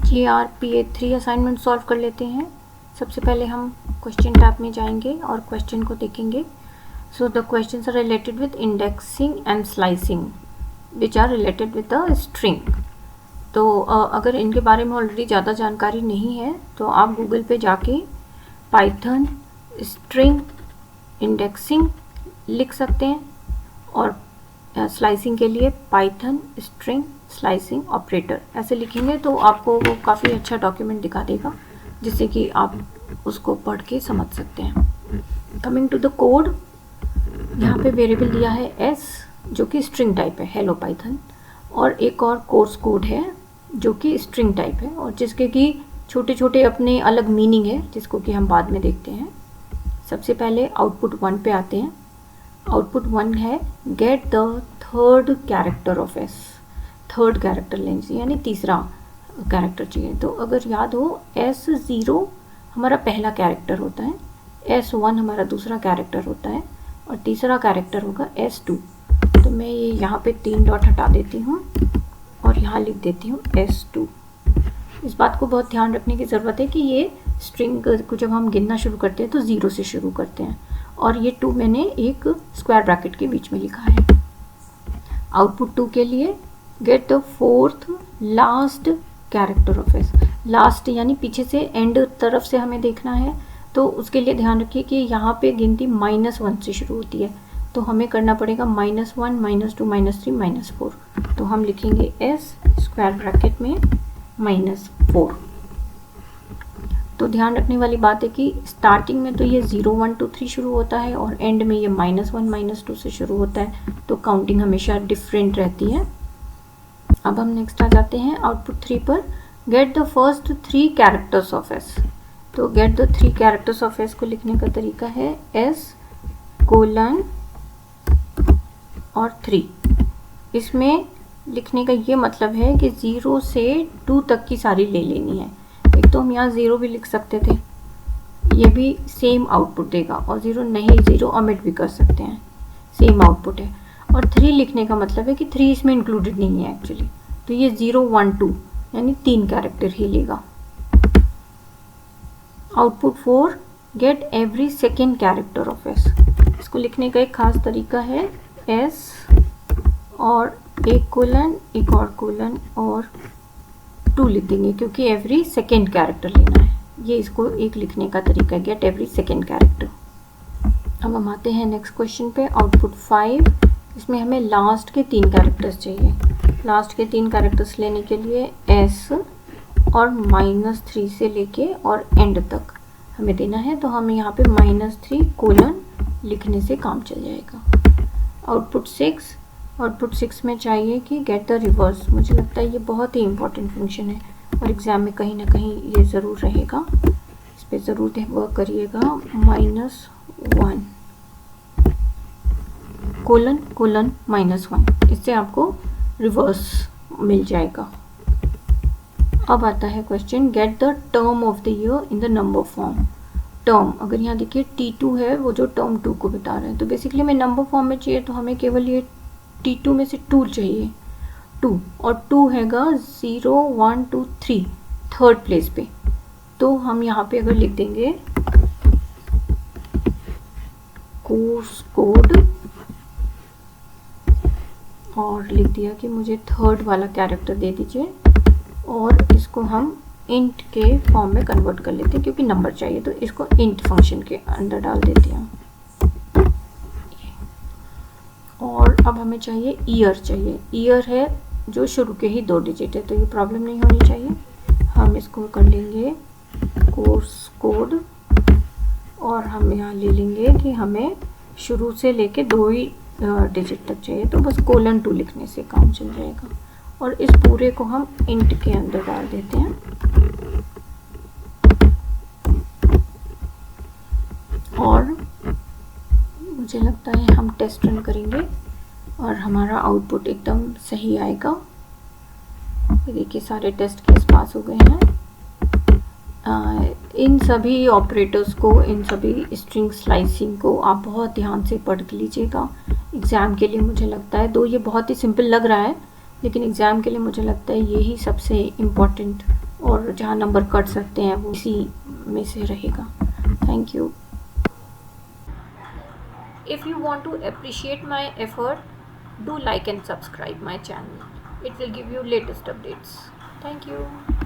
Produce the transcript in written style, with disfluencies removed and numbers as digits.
GRPA3 assignment solve कर लेते हैं। सबसे पहले हम क्वेश्चन टैब में जाएंगे और क्वेश्चन को देखेंगे। So the questions are related with indexing and slicing which are related with the string. तो अगर इनके बारे में ऑलरेडी ज़्यादा जानकारी नहीं है तो आप गूगल पे जाके पाइथन स्ट्रिंग इंडेक्सिंग लिख सकते हैं और स्लाइसिंग के लिए पाइथन स्ट्रिंग स्लाइसिंग ऑपरेटर ऐसे लिखेंगे तो आपको वो काफ़ी अच्छा डॉक्यूमेंट दिखा देगा जिससे कि आप उसको पढ़ के समझ सकते हैं। कमिंग टू द कोड, यहाँ पे वेरिएबल दिया है s जो कि स्ट्रिंग टाइप है, हेलो पाइथन, और एक और कोर्स कोड है जो कि स्ट्रिंग टाइप है और जिसके कि छोटे छोटे अपने अलग मीनिंग है जिसको कि हम बाद में देखते हैं। सबसे पहले आउटपुट 1 पे आते हैं। आउटपुट 1 है get the third character of s, third character लेंगे यानी तीसरा कैरेक्टर चाहिए। तो अगर याद हो S0 हमारा पहला कैरेक्टर होता है, S1 हमारा दूसरा कैरेक्टर होता है और तीसरा कैरेक्टर होगा S2। तो मैं ये यहाँ पे 3 डॉट हटा देती हूँ और यहाँ लिख देती हूँ S2। इस बात को बहुत ध्यान रखने की ज़रूरत है कि ये स्ट्रिंग को जब हम गिनना शुरू करते हैं तो 0 से शुरू करते हैं और ये 2 मैंने एक स्क्वायर ब्रैकेट के बीच में लिखा है। आउटपुट 2 के लिए get the fourth last character of s, last यानी पीछे से एंड तरफ से हमें देखना है तो उसके लिए ध्यान रखिए कि यहाँ पे गिनती -1 से शुरू होती है तो हमें करना पड़ेगा -1 -2 -3 -4। तो हम लिखेंगे s स्क्वायर ब्रैकेट में -4। तो ध्यान रखने वाली बात है कि स्टार्टिंग में तो ये 0 1 2 3 शुरू होता है और एंड में ये -1 -2 से शुरू होता है तो काउंटिंग हमेशा डिफरेंट रहती है। अब हम नेक्स्ट आ जाते हैं आउटपुट 3 पर। Get the first 3 characters of s। तो get the 3 characters of s को लिखने का तरीका है s कोलन और 3। इसमें लिखने का ये मतलब है कि 0 से 2 तक की सारी ले लेनी है। एक तो हम यहाँ 0 भी लिख सकते थे, ये भी सेम आउटपुट देगा, और 0 नहीं, 0 ओमिट भी कर सकते हैं, सेम आउटपुट है। और 3 लिखने का मतलब है कि 3 इसमें इंक्लूडेड नहीं है एक्चुअली, तो ये 0 1 2 यानी 3 कैरेक्टर ही लेगा। Output 4 get every second character of s। इसको लिखने का एक खास तरीका है s और एक कोलन एक और कोलन और 2 लिख देंगे क्योंकि एवरी सेकेंड कैरेक्टर लेना है। ये इसको एक लिखने का तरीका है, गेट एवरी सेकेंड कैरेक्टर। अब हम आते हैं नेक्स्ट क्वेश्चन पे। आउटपुट 5, इसमें हमें लास्ट के 3 कैरेक्टर्स चाहिए। लास्ट के 3 कैरेक्टर्स लेने के लिए s और -3 से लेके और एंड तक हमें देना है, तो हमें यहाँ पे -3 कोलन लिखने से काम चल जाएगा। आउटपुट 6 में चाहिए कि गेट द रिवर्स। मुझे लगता है ये बहुत ही इंपॉर्टेंट फंक्शन है और एग्ज़ाम में कहीं ना कहीं ये ज़रूर रहेगा, इस पर ज़रूर वर्क करिएगा। -1 कोलन कोलन -1, इससे आपको रिवर्स मिल जाएगा। अब आता है question get the term of the year in the number form. Term, अगर यहाँ देखिए T2 है, वो जो टर्म 2 को बता रहा है, तो बेसिकली हमें नंबर फॉर्म में चाहिए तो हमें केवल ये T2 में से 2 चाहिए, 2, और 2 हैगा 0 1 2 3 थर्ड प्लेस पे। तो हम यहाँ पे अगर लिख देंगे कोर्स कोड और लिख दिया कि मुझे थर्ड वाला कैरेक्टर दे दीजिए और इसको हम इंट के फॉर्म में कन्वर्ट कर लेते हैं क्योंकि नंबर चाहिए तो इसको इंट फंक्शन के अंदर डाल देते हैं। और अब हमें चाहिए ईयर, चाहिए ईयर है जो शुरू के ही 2 डिजिट है तो ये प्रॉब्लम नहीं होनी चाहिए। हम इसको कर लेंगे कोर्स कोड और हम यहाँ ले लेंगे कि हमें शुरू से लेके 2 ही डिजिट तक चाहिए, तो बस कोलन 2 लिखने से काम चल जाएगा और इस पूरे को हम इंट के अंदर डाल देते हैं। और मुझे लगता है हम टेस्ट रन करेंगे और हमारा आउटपुट एकदम सही आएगा। देखिए सारे टेस्ट केस पास हो गए हैं। इन सभी ऑपरेटर्स को, इन सभी स्ट्रिंग स्लाइसिंग को आप बहुत ध्यान से पढ़ लीजिएगा एग्ज़ाम के लिए। मुझे लगता है, दो ये बहुत ही सिंपल लग रहा है लेकिन एग्ज़ाम के लिए मुझे लगता है यही सबसे इम्पॉर्टेंट और जहाँ नंबर कट सकते हैं वो इसी में से रहेगा। Thank you. If you want to appreciate my effort, do like and subscribe my channel. It will give you latest updates. Thank you.